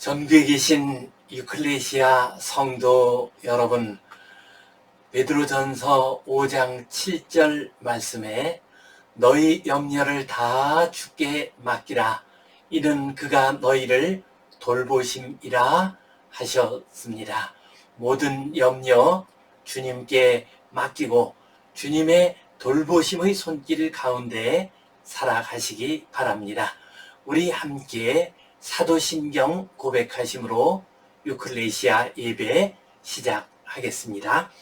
전국에 계신 유클레시아 성도 여러분, 베드로전서 5장 7절 말씀에 너희 염려를 다 주께 맡기라. 이는 그가 너희를 돌보심이라 하셨습니다. 모든 염려 주님께 맡기고 주님의 돌보심의 손길 가운데 살아가시기 바랍니다. 우리 함께 사도신경 고백하심으로 유클레시아 예배 시작하겠습니다.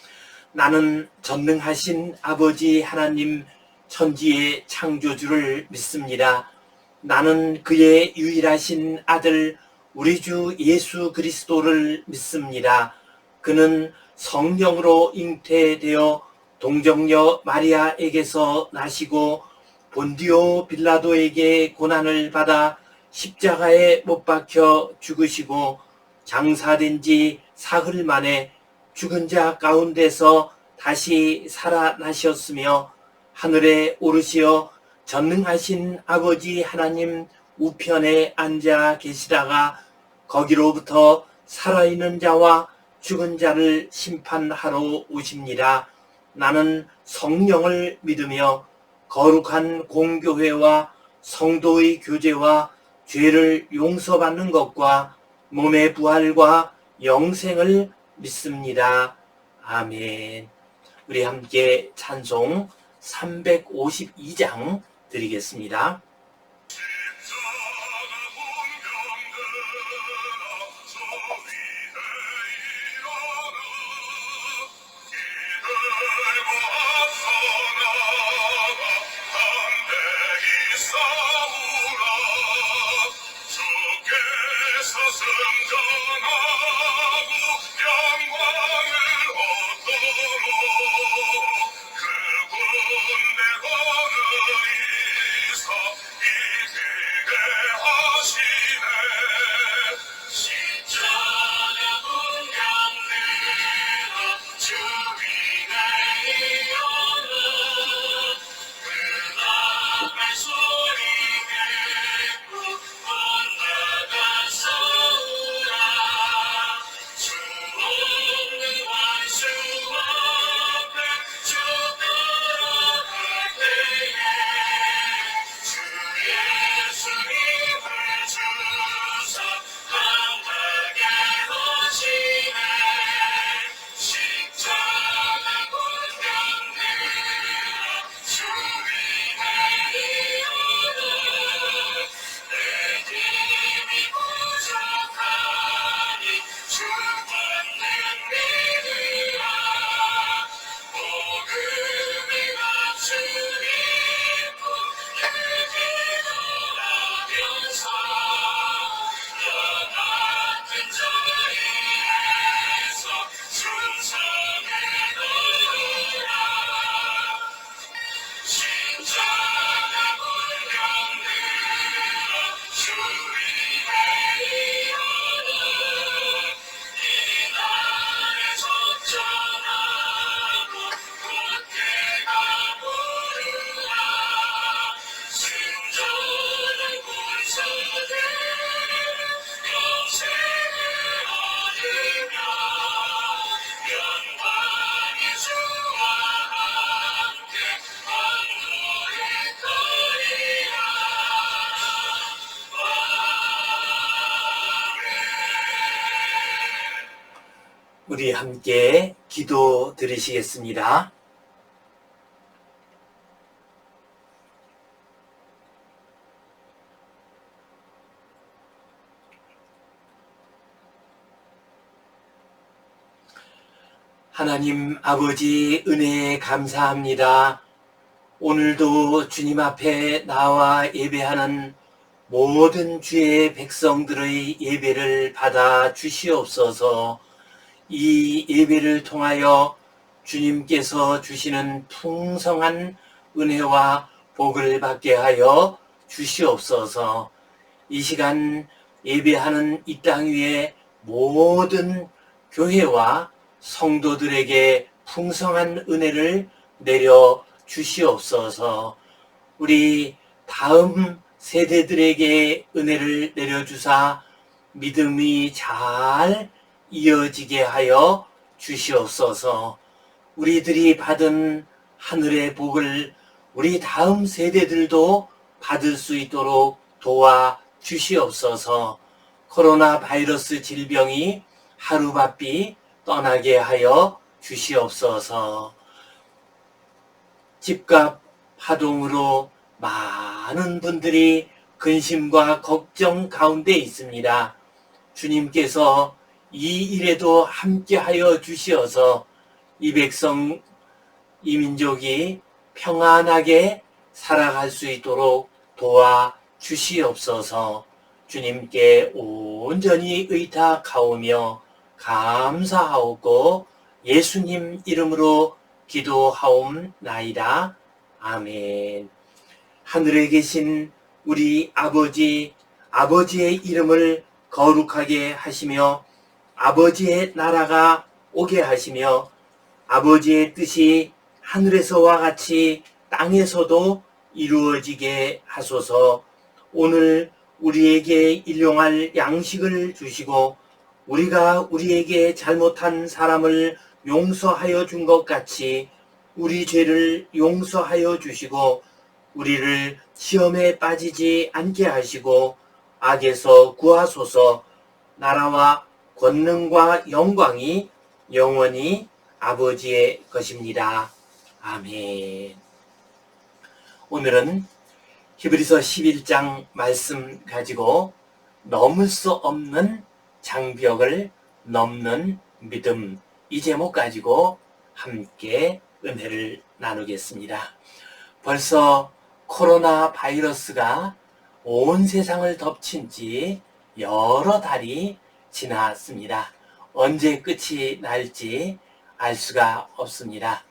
나는 전능하신 아버지 하나님 천지의 창조주를 믿습니다. 나는 그의 유일하신 아들 우리 주 예수 그리스도를 믿습니다. 그는 성령으로 잉태되어 동정녀 마리아에게서 나시고 본디오 빌라도에게 고난을 받아 십자가에 못 박혀 죽으시고 장사된 지 사흘 만에 죽은 자 가운데서 다시 살아나셨으며 하늘에 오르시어 전능하신 아버지 하나님 우편에 앉아 계시다가 거기로부터 살아있는 자와 죽은 자를 심판하러 오십니다. 나는 성령을 믿으며 거룩한 공교회와 성도의 교제와 죄를 용서받는 것과 몸의 부활과 영생을 믿습니다. 아멘. 우리 함께 찬송 352장 드리겠습니다. 우리 함께 기도 드리시겠습니다. 하나님 아버지 은혜에 감사합니다. 오늘도 주님 앞에 나와 예배하는 모든 주의 백성들의 예배를 받아 주시옵소서. 이 예배를 통하여 주님께서 주시는 풍성한 은혜와 복을 받게 하여 주시옵소서. 이 시간 예배하는 이 땅 위에 모든 교회와 성도들에게 풍성한 은혜를 내려 주시옵소서. 우리 다음 세대들에게 은혜를 내려주사 믿음이 잘 이어지게 하여 주시옵소서. 우리들이 받은 하늘의 복을 우리 다음 세대들도 받을 수 있도록 도와 주시옵소서. 코로나 바이러스 질병이 하루바삐 떠나게 하여 주시옵소서. 집값 파동으로 많은 분들이 근심과 걱정 가운데 있습니다. 주님께서 이 일에도 함께하여 주시어서 이 백성, 이 민족이 평안하게 살아갈 수 있도록 도와 주시옵소서. 주님께 온전히 의탁하오며 감사하옵고 예수님 이름으로 기도하옵나이다. 아멘. 하늘에 계신 우리 아버지, 아버지의 이름을 거룩하게 하시며 아버지의 나라가 오게 하시며 아버지의 뜻이 하늘에서와 같이 땅에서도 이루어지게 하소서. 오늘 우리에게 일용할 양식을 주시고 우리가 우리에게 잘못한 사람을 용서하여 준 것 같이 우리 죄를 용서하여 주시고 우리를 시험에 빠지지 않게 하시고 악에서 구하소서. 나라와 권능과 영광이 영원히 아버지의 것입니다. 아멘. 오늘은 히브리서 11장 말씀 가지고 넘을 수 없는 장벽을 넘는 믿음, 이 제목 가지고 함께 은혜를 나누겠습니다. 벌써 코로나 바이러스가 온 세상을 덮친 지 여러 달이 지났습니다. 언제 끝이 날지 알 수가 없습니다.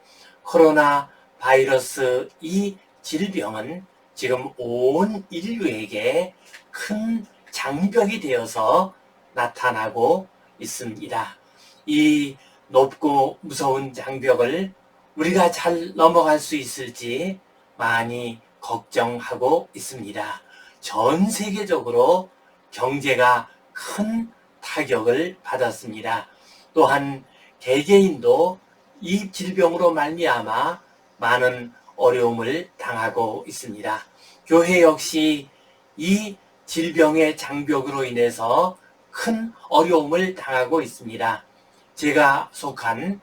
코로나 바이러스 이 질병은 지금 온 인류에게 큰 장벽이 되어서 나타나고 있습니다. 이 높고 무서운 장벽을 우리가 잘 넘어갈 수 있을지 많이 걱정하고 있습니다. 전 세계적으로 경제가 큰 타격을 받았습니다. 또한 개개인도 이 질병으로 말미암아 많은 어려움을 당하고 있습니다. 교회 역시 이 질병의 장벽으로 인해서 큰 어려움을 당하고 있습니다. 제가 속한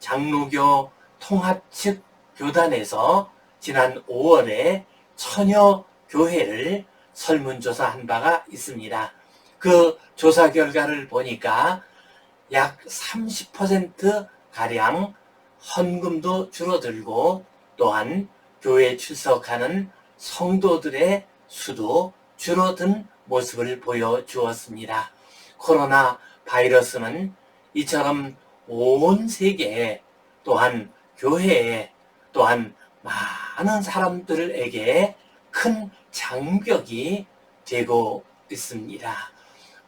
장로교 통합측 교단에서 지난 5월에 처녀 교회를 설문조사한 바가 있습니다. 그 조사 결과를 보니까 약 30%가량 헌금도 줄어들고 또한 교회에 출석하는 성도들의 수도 줄어든 모습을 보여주었습니다. 코로나 바이러스는 이처럼 온 세계에 또한 교회에 또한 많은 사람들에게 큰 장벽이 되고 있습니다.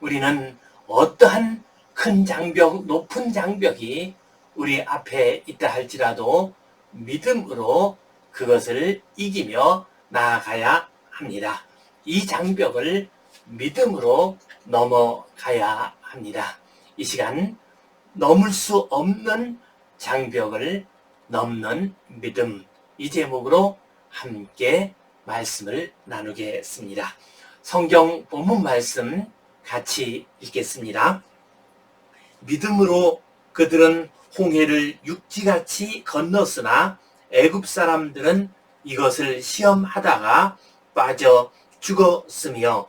우리는 어떠한 큰 장벽, 높은 장벽이 우리 앞에 있다 할지라도 믿음으로 그것을 이기며 나아가야 합니다. 이 장벽을 믿음으로 넘어가야 합니다. 이 시간 넘을 수 없는 장벽을 넘는 믿음, 이 제목으로 함께 말씀을 나누겠습니다. 성경 본문 말씀 같이 읽겠습니다. 믿음으로 그들은 홍해를 육지같이 건넜으나 애굽 사람들은 이것을 시험하다가 빠져 죽었으며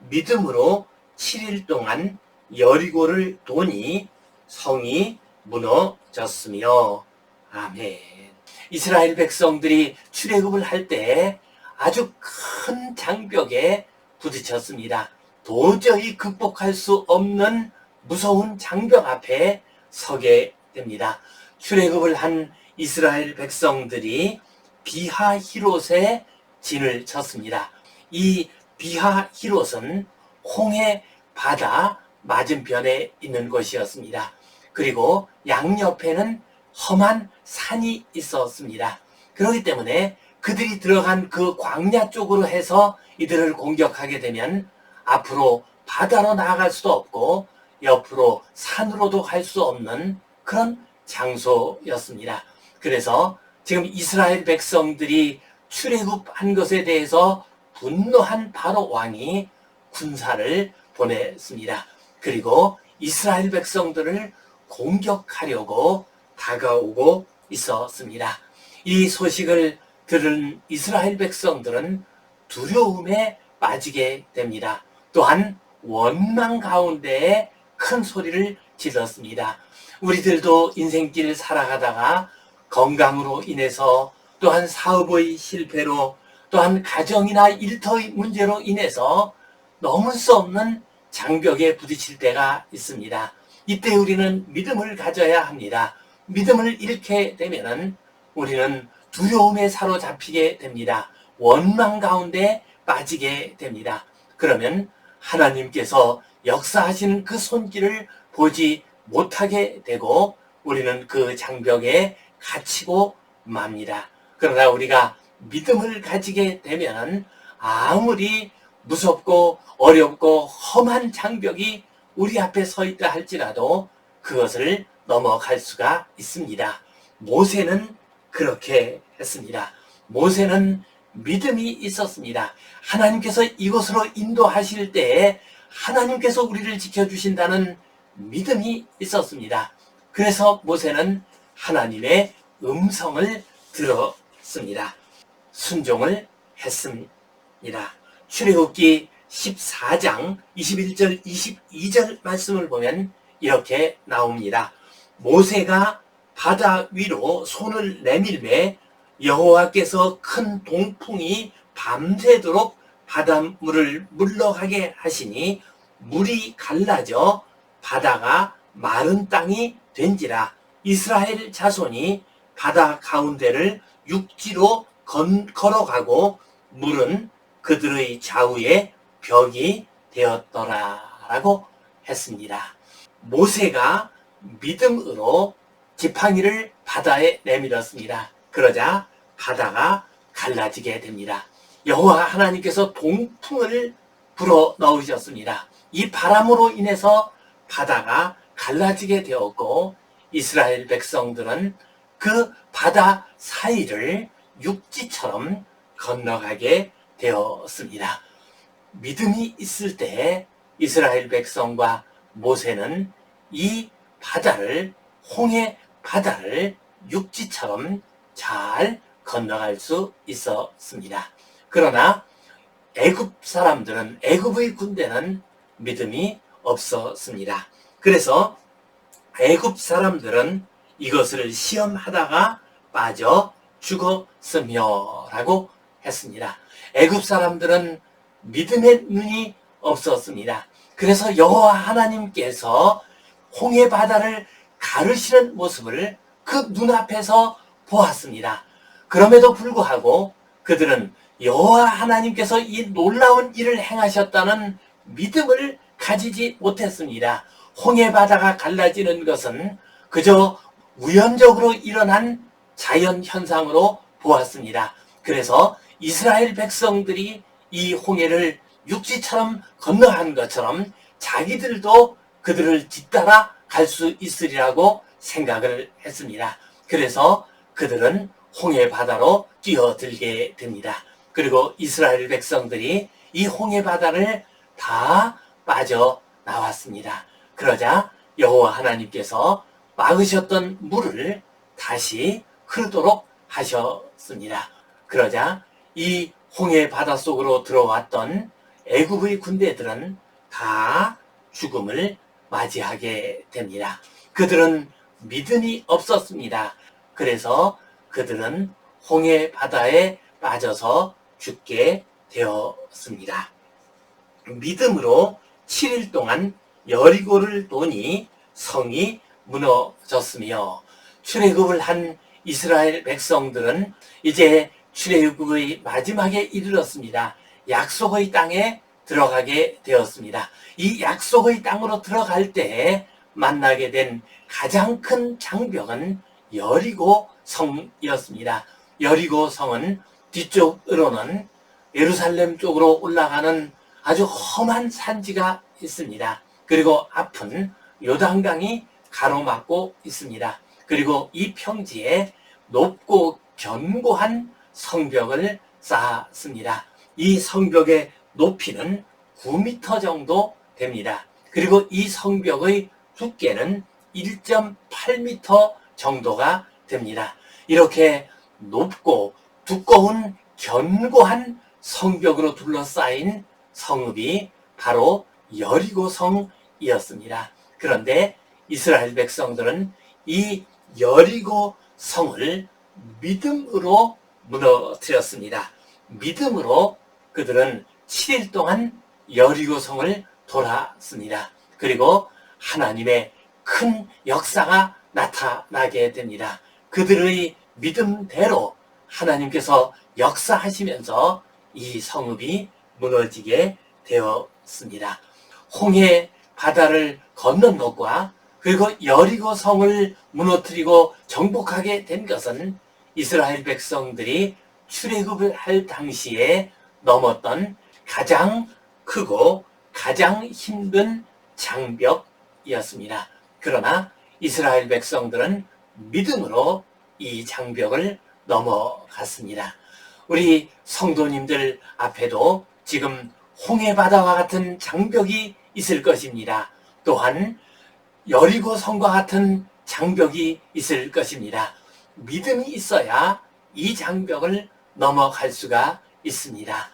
믿음으로 7일 동안 여리고를 도니 성이 무너졌으며. 아멘. 이스라엘 백성들이 출애굽을 할 때 아주 큰 장벽에 부딪혔습니다. 도저히 극복할 수 없는 무서운 장벽 앞에 서게 됩니다. 출애굽을 한 이스라엘 백성들이 비하히롯에 진을 쳤습니다. 이 비하히롯은 홍해 바다 맞은편에 있는 곳이었습니다. 그리고 양옆에는 험한 산이 있었습니다. 그렇기 때문에 그들이 들어간 그 광야 쪽으로 해서 이들을 공격하게 되면 앞으로 바다로 나아갈 수도 없고 옆으로 산으로도 갈 수 없는 그런 장소였습니다. 그래서 지금 이스라엘 백성들이 출애굽한 것에 대해서 분노한 바로 왕이 군사를 보냈습니다. 그리고 이스라엘 백성들을 공격하려고 다가오고 있었습니다. 이 소식을 들은 이스라엘 백성들은 두려움에 빠지게 됩니다. 또한 원망 가운데에 큰 소리를 질렀습니다. 우리들도 인생길 살아가다가 건강으로 인해서 또한 사업의 실패로 또한 가정이나 일터의 문제로 인해서 넘을 수 없는 장벽에 부딪힐 때가 있습니다. 이때 우리는 믿음을 가져야 합니다. 믿음을 잃게 되면은 우리는 두려움에 사로잡히게 됩니다. 원망 가운데 빠지게 됩니다. 그러면 하나님께서 역사하시는 그 손길을 보지 못하게 되고 우리는 그 장벽에 갇히고 맙니다. 그러나 우리가 믿음을 가지게 되면 아무리 무섭고 어렵고 험한 장벽이 우리 앞에 서 있다 할지라도 그것을 넘어갈 수가 있습니다. 모세는 그렇게 했습니다. 모세는 믿음이 있었습니다. 하나님께서 이곳으로 인도하실 때에 하나님께서 우리를 지켜주신다는 믿음이 있었습니다. 그래서 모세는 하나님의 음성을 들었습니다. 순종을 했습니다. 출애굽기 14장 21절 22절 말씀을 보면 이렇게 나옵니다. 모세가 바다 위로 손을 내밀매 여호와께서 큰 동풍이 밤새도록 바닷물을 물러가게 하시니 물이 갈라져 바다가 마른 땅이 된지라. 이스라엘 자손이 바다 가운데를 육지로 걸어가고 물은 그들의 좌우에 벽이 되었더라 라고 했습니다. 모세가 믿음으로 지팡이를 바다에 내밀었습니다. 그러자 바다가 갈라지게 됩니다. 여호와 하나님께서 동풍을 불어 넣으셨습니다. 이 바람으로 인해서 바다가 갈라지게 되었고 이스라엘 백성들은 그 바다 사이를 육지처럼 건너가게 되었습니다. 믿음이 있을 때 이스라엘 백성과 모세는 이 바다를 홍해 바다를 육지처럼 잘 건너갈 수 있었습니다. 그러나 애굽 사람들은 애굽의 군대는 믿음이 없었습니다. 그래서 애굽 사람들은 이것을 시험하다가 빠져 죽었으며 라고 했습니다. 애굽 사람들은 믿음의 눈이 없었습니다. 그래서 여호와 하나님께서 홍해 바다를 가르시는 모습을 그 눈앞에서 보았습니다. 그럼에도 불구하고 그들은 여호와 하나님께서 이 놀라운 일을 행하셨다는 믿음을 가지지 못했습니다. 홍해 바다가 갈라지는 것은 그저 우연적으로 일어난 자연 현상으로 보았습니다. 그래서 이스라엘 백성들이 이 홍해를 육지처럼 건너간 것처럼 자기들도 그들을 뒤따라 갈 수 있으리라고 생각을 했습니다. 그래서 그들은 홍해 바다로 뛰어들게 됩니다. 그리고 이스라엘 백성들이 이 홍해 바다를 다 빠져나왔습니다. 그러자 여호와 하나님께서 막으셨던 물을 다시 흐르도록 하셨습니다. 그러자 이 홍해 바다 속으로 들어왔던 애굽의 군대들은 다 죽음을 맞이하게 됩니다. 그들은 믿음이 없었습니다. 그래서 그들은 홍해 바다에 빠져서 죽게 되었습니다. 믿음으로 7일 동안 여리고를 도니 성이 무너졌으며 출애굽을 한 이스라엘 백성들은 이제 출애굽의 마지막에 이르렀습니다. 약속의 땅에 들어가게 되었습니다. 이 약속의 땅으로 들어갈 때 만나게 된 가장 큰 장벽은 여리고 성이었습니다. 여리고 성은 뒤쪽으로는 예루살렘 쪽으로 올라가는 아주 험한 산지가 있습니다. 그리고 앞은 요단강이 가로막고 있습니다. 그리고 이 평지에 높고 견고한 성벽을 쌓았습니다. 이 성벽의 높이는 9m 정도 됩니다. 그리고 이 성벽의 두께는 1.8m 정도가 됩니다. 이렇게 높고 두꺼운 견고한 성벽으로 둘러싸인 성읍이 바로 여리고성이었습니다. 그런데 이스라엘 백성들은 이 여리고 성을 믿음으로 무너뜨렸습니다. 믿음으로 그들은 7일 동안 여리고성을 돌았습니다. 그리고 하나님의 큰 역사가 나타나게 됩니다. 그들의 믿음대로 하나님께서 역사하시면서 이 성읍이 무너지게 되었습니다. 홍해 바다를 건넌 것과 그리고 여리고 성을 무너뜨리고 정복하게 된 것은 이스라엘 백성들이 출애굽을 할 당시에 넘었던 가장 크고 가장 힘든 장벽이었습니다. 그러나 이스라엘 백성들은 믿음으로 이 장벽을 넘어갔습니다. 우리 성도님들 앞에도 지금 홍해바다와 같은 장벽이 있을 것입니다. 또한 여리고 성과 같은 장벽이 있을 것입니다. 믿음이 있어야 이 장벽을 넘어갈 수가 있습니다.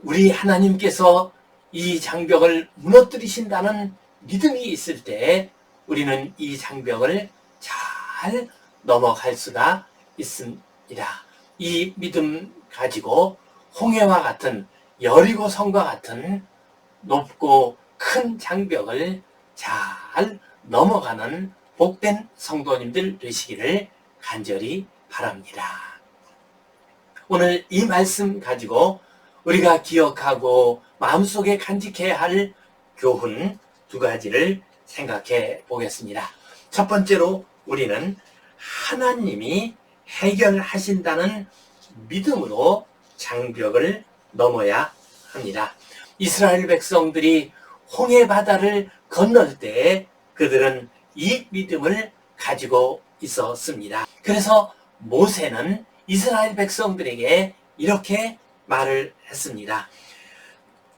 우리 하나님께서 이 장벽을 무너뜨리신다는 믿음이 있을 때 우리는 이 장벽을 잘 넘어갈 수가 있습니다. 이 믿음 가지고 홍해와 같은 여리고 성과 같은 높고 큰 장벽을 잘 넘어가는 복된 성도님들 되시기를 간절히 바랍니다. 오늘 이 말씀 가지고 우리가 기억하고 마음속에 간직해야 할 교훈 두 가지를 생각해 보겠습니다. 첫 번째로 우리는 하나님이 해결하신다는 믿음으로 장벽을 넘어야 합니다. 이스라엘 백성들이 홍해 바다를 건널 때 그들은 이 믿음을 가지고 있었습니다. 그래서 모세는 이스라엘 백성들에게 이렇게 말을 했습니다.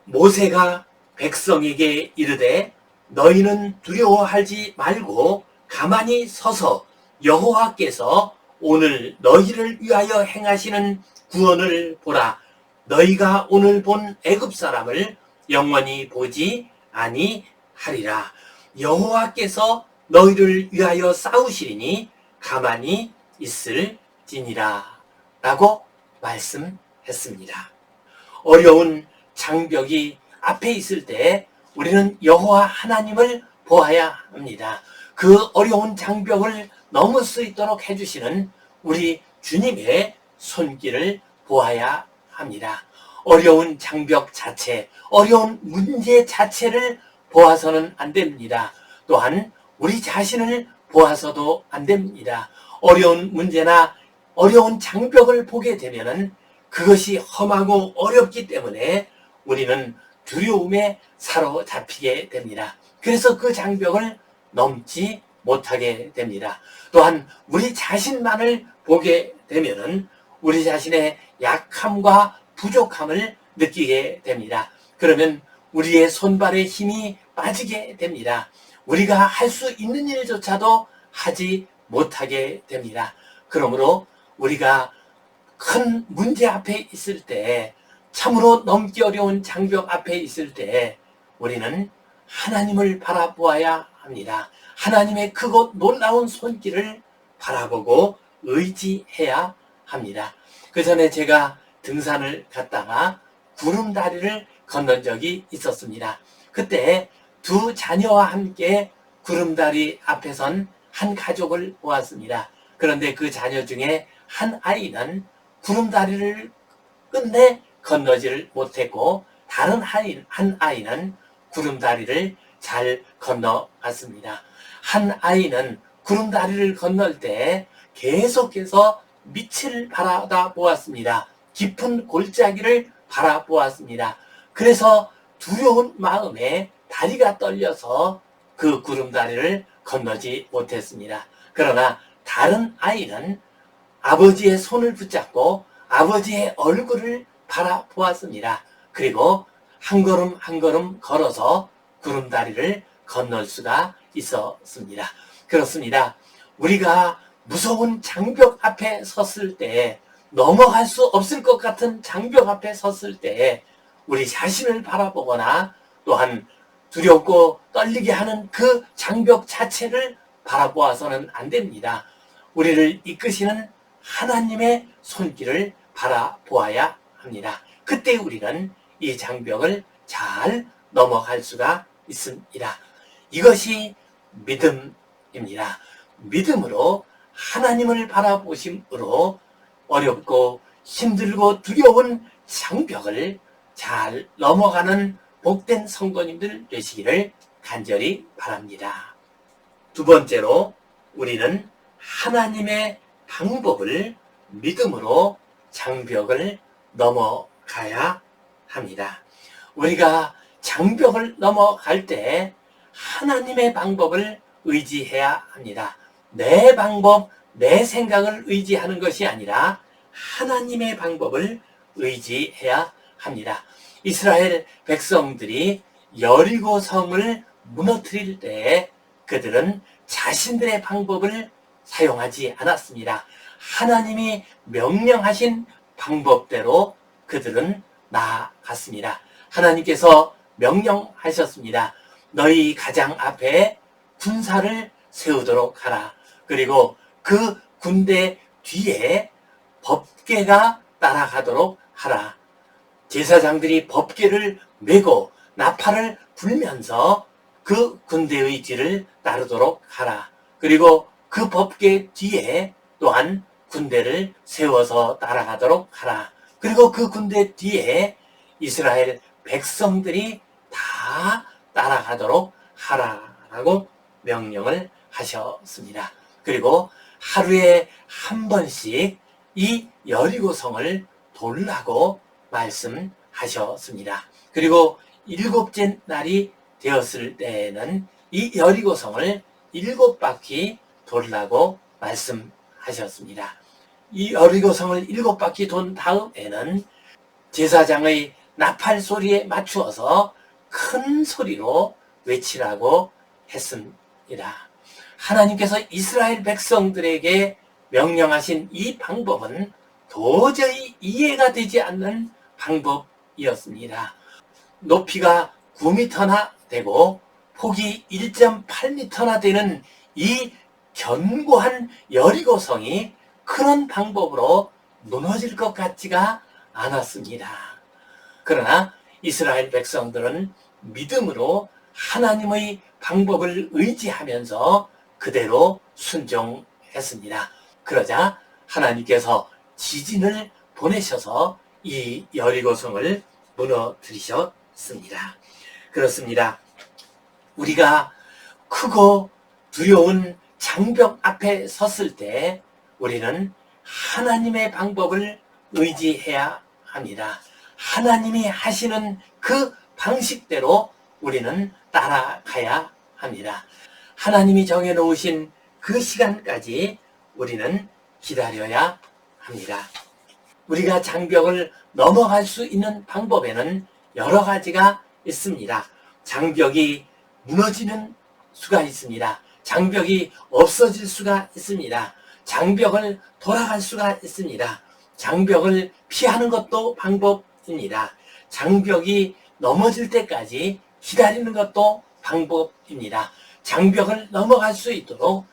모세가 백성에게 이르되 너희는 두려워하지 말고 가만히 서서 여호와께서 오늘 너희를 위하여 행하시는 구원을 보라. 너희가 오늘 본 애굽 사람을 영원히 보지 아니하리라. 여호와께서 너희를 위하여 싸우시리니 가만히 있을지니라 라고 말씀했습니다. 어려운 장벽이 앞에 있을 때 우리는 여호와 하나님을 보아야 합니다. 그 어려운 장벽을 넘을 수 있도록 해주시는 우리 주님의 손길을 보아야 합니다. 어려운 장벽 자체, 어려운 문제 자체를 보아서는 안 됩니다. 또한 우리 자신을 보아서도 안 됩니다. 어려운 문제나 어려운 장벽을 보게 되면은 그것이 험하고 어렵기 때문에 우리는 두려움에 사로잡히게 됩니다. 그래서 그 장벽을 넘지 못하게 됩니다. 또한 우리 자신만을 보게 되면은 우리 자신의 약함과 부족함을 느끼게 됩니다. 그러면 우리의 손발의 힘이 빠지게 됩니다. 우리가 할 수 있는 일조차도 하지 못하게 됩니다. 그러므로 우리가 큰 문제 앞에 있을 때, 참으로 넘기 어려운 장벽 앞에 있을 때 우리는 하나님을 바라보아야 합니다. 하나님의 크고 놀라운 손길을 바라보고 의지해야 합니다. 그 전에 제가 등산을 갔다가 구름다리를 건넌 적이 있었습니다. 그때 두 자녀와 함께 구름다리 앞에 선 한 가족을 보았습니다. 그런데 그 자녀 중에 한 아이는 구름다리를 끝내 건너지를 못했고 다른 한 아이는 구름다리를 잘 건너갔습니다. 한 아이는 구름다리를 건널 때 계속해서 밑을 바라보았습니다. 깊은 골짜기를 바라보았습니다. 그래서 두려운 마음에 다리가 떨려서 그 구름다리를 건너지 못했습니다. 그러나 다른 아이는 아버지의 손을 붙잡고 아버지의 얼굴을 바라보았습니다. 그리고 한 걸음 한 걸음 걸어서 구름다리를 건널 수가 있었습니다. 그렇습니다. 우리가 무서운 장벽 앞에 섰을 때, 넘어갈 수 없을 것 같은 장벽 앞에 섰을 때 우리 자신을 바라보거나 또한 두렵고 떨리게 하는 그 장벽 자체를 바라보아서는 안 됩니다. 우리를 이끄시는 하나님의 손길을 바라보아야 합니다. 그때 우리는 이 장벽을 잘 넘어갈 수가 있습니다. 이것이 믿음입니다. 믿음으로 하나님을 바라보심으로 어렵고 힘들고 두려운 장벽을 잘 넘어가는 복된 성도님들 되시기를 간절히 바랍니다. 두 번째로 우리는 하나님의 방법을 믿음으로 장벽을 넘어가야 합니다. 우리가 장벽을 넘어갈 때 하나님의 방법을 의지해야 합니다. 내 방법, 내 생각을 의지하는 것이 아니라 하나님의 방법을 의지해야 합니다. 이스라엘 백성들이 여리고 성을 무너뜨릴 때 그들은 자신들의 방법을 사용하지 않았습니다. 하나님이 명령하신 방법대로 그들은 나아갔습니다. 하나님께서 명령하셨습니다. 너희 가장 앞에 군사를 세우도록 하라. 그리고 그 군대 뒤에 법궤가 따라가도록 하라. 제사장들이 법궤를 메고 나팔을 불면서 그 군대의 뒤를 따르도록 하라. 그리고 그 법궤 뒤에 또한 군대를 세워서 따라가도록 하라. 그리고 그 군대 뒤에 이스라엘 백성들이 다 따라가도록 하라라고 명령을 하셨습니다. 그리고 하루에 한 번씩 이 여리고성을 돌라고 말씀하셨습니다. 그리고 일곱째 날이 되었을 때에는 이 여리고성을 7바퀴 돌라고 말씀하셨습니다. 이 여리고성을 7바퀴 돈 다음에는 제사장의 나팔 소리에 맞추어서 큰 소리로 외치라고 했습니다. 하나님께서 이스라엘 백성들에게 명령하신 이 방법은 도저히 이해가 되지 않는 방법이었습니다. 높이가 9m나 되고 폭이 1.8m나 되는 이 견고한 여리고성이 그런 방법으로 무너질 것 같지가 않았습니다. 그러나 이스라엘 백성들은 믿음으로 하나님의 방법을 의지하면서 그대로 순종했습니다. 그러자 하나님께서 지진을 보내셔서 이 여리고성을 무너뜨리셨습니다. 그렇습니다. 우리가 크고 두려운 장벽 앞에 섰을 때 우리는 하나님의 방법을 의지해야 합니다. 하나님이 하시는 그 방식대로 우리는 따라가야 합니다. 하나님이 정해놓으신 그 시간까지 우리는 기다려야 합니다. 우리가 장벽을 넘어갈 수 있는 방법에는 여러 가지가 있습니다. 장벽이 무너지는 수가 있습니다. 장벽이 없어질 수가 있습니다. 장벽을 돌아갈 수가 있습니다. 장벽을 피하는 것도 방법입니다. 장벽이 넘어질 때까지 기다리는 것도 방법입니다. 장벽을 넘어갈 수 있도록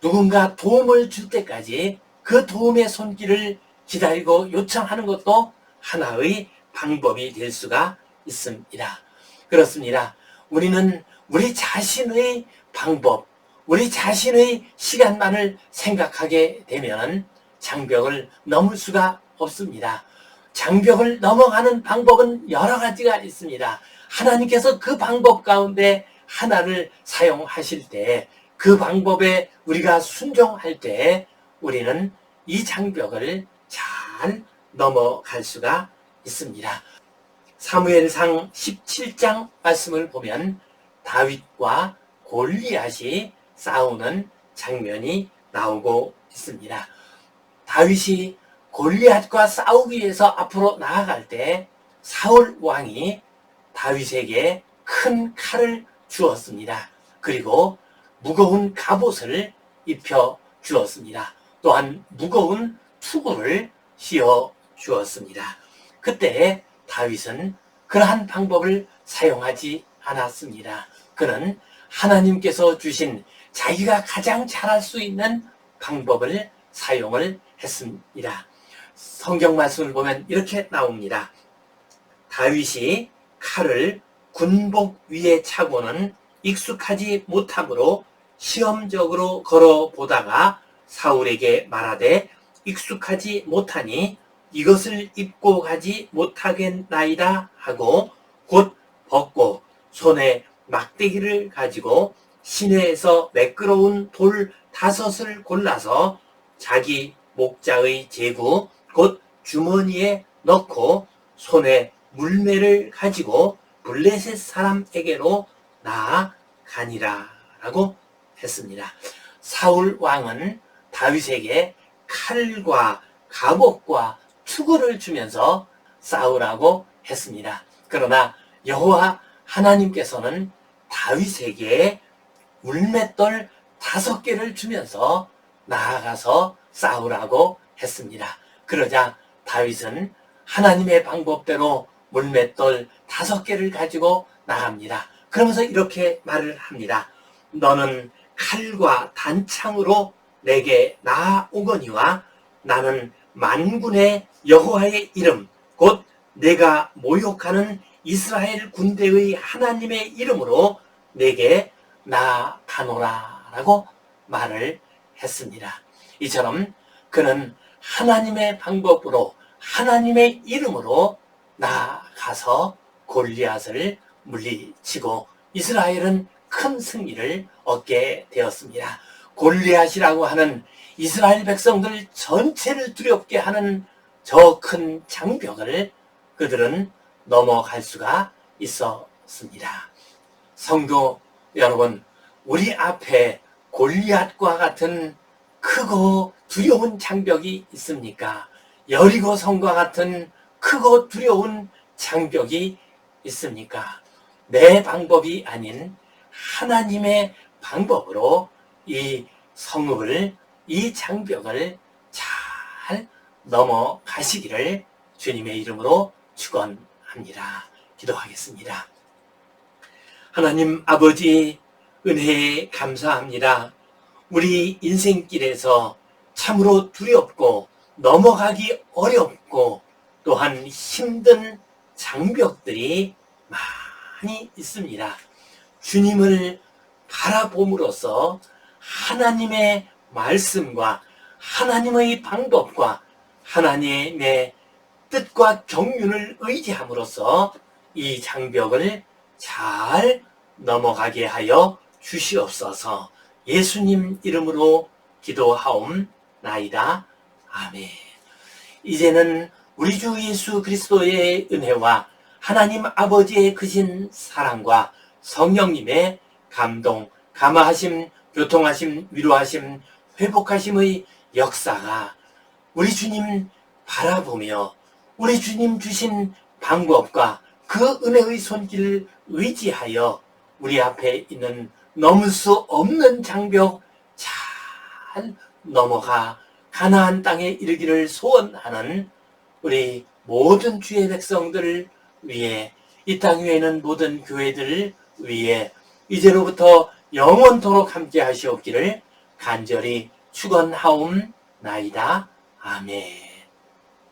누군가 도움을 줄 때까지 그 도움의 손길을 기다리고 요청하는 것도 하나의 방법이 될 수가 있습니다. 그렇습니다. 우리는 우리 자신의 방법, 우리 자신의 시간만을 생각하게 되면 장벽을 넘을 수가 없습니다. 장벽을 넘어가는 방법은 여러 가지가 있습니다. 하나님께서 그 방법 가운데 하나를 사용하실 때, 그 방법에 우리가 순종할 때 우리는 이 장벽을 잘 넘어갈 수가 있습니다. 사무엘상 17장 말씀을 보면 다윗과 골리앗이 싸우는 장면이 나오고 있습니다. 다윗이 골리앗과 싸우기 위해서 앞으로 나아갈 때 사울 왕이 다윗에게 큰 칼을 주었습니다. 그리고 무거운 갑옷을 입혀 주었습니다. 또한 무거운 투구를 씌워 주었습니다. 그때 다윗은 그러한 방법을 사용하지 않았습니다. 그는 하나님께서 주신 자기가 가장 잘할 수 있는 방법을 사용을 했습니다. 성경 말씀을 보면 이렇게 나옵니다. 다윗이 칼을 군복 위에 차고는 익숙하지 못하므로 시험적으로 걸어보다가 사울에게 말하되 익숙하지 못하니 이것을 입고 가지 못하겠나이다 하고 곧 벗고 손에 막대기를 가지고 시내에서 매끄러운 돌 5을 골라서 자기 목자의 제구 곧 주머니에 넣고 손에 물매를 가지고 블레셋 사람에게로 나아가니라 라고 했습니다. 사울 왕은 다윗에게 칼과 갑옷과 투구를 주면서 싸우라고 했습니다. 그러나 여호와 하나님께서는 다윗에게 물맷돌 5개를 주면서 나아가서 싸우라고 했습니다. 그러자 다윗은 하나님의 방법대로 물맷돌 5개를 가지고 나갑니다. 그러면서 이렇게 말을 합니다. 너는 칼과 단창으로 내게 나아오거니와 나는 만군의 여호와의 이름 곧 내가 모욕하는 이스라엘 군대의 하나님의 이름으로 내게 나아가노라 라고 말을 했습니다. 이처럼 그는 하나님의 방법으로 하나님의 이름으로 나아가서 골리앗을 물리치고 이스라엘은 큰 승리를 얻게 되었습니다. 골리앗이라고 하는 이스라엘 백성들 전체를 두렵게 하는 저 큰 장벽을 그들은 넘어갈 수가 있었습니다. 성도 여러분, 우리 앞에 골리앗과 같은 크고 두려운 장벽이 있습니까? 여리고 성과 같은 크고 두려운 장벽이 있습니까? 내 방법이 아닌 하나님의 방법으로 이 성읍을, 이 장벽을 잘 넘어가시기를 주님의 이름으로 축원합니다. 기도하겠습니다. 하나님 아버지, 은혜에 감사합니다. 우리 인생길에서 참으로 두렵고 넘어가기 어렵고 또한 힘든 장벽들이 많이 있습니다. 주님을 바라봄으로써 하나님의 말씀과 하나님의 방법과 하나님의 뜻과 경륜을 의지함으로써 이 장벽을 잘 넘어가게 하여 주시옵소서. 예수님 이름으로 기도하옵나이다. 아멘. 이제는 우리 주 예수 그리스도의 은혜와 하나님 아버지의 크신 사랑과 성령님의 감동, 감화하심, 교통하심, 위로하심, 회복하심의 역사가 우리 주님 바라보며 우리 주님 주신 방법과 그 은혜의 손길을 의지하여 우리 앞에 있는 넘을 수 없는 장벽 잘 넘어가 가나안 땅에 이르기를 소원하는 우리 모든 주의 백성들을 위해, 이 땅 위에 있는 모든 교회들을 위해 이제로부터 영원토록 함께 하시옵기를 간절히 축원하옵나이다. 아멘.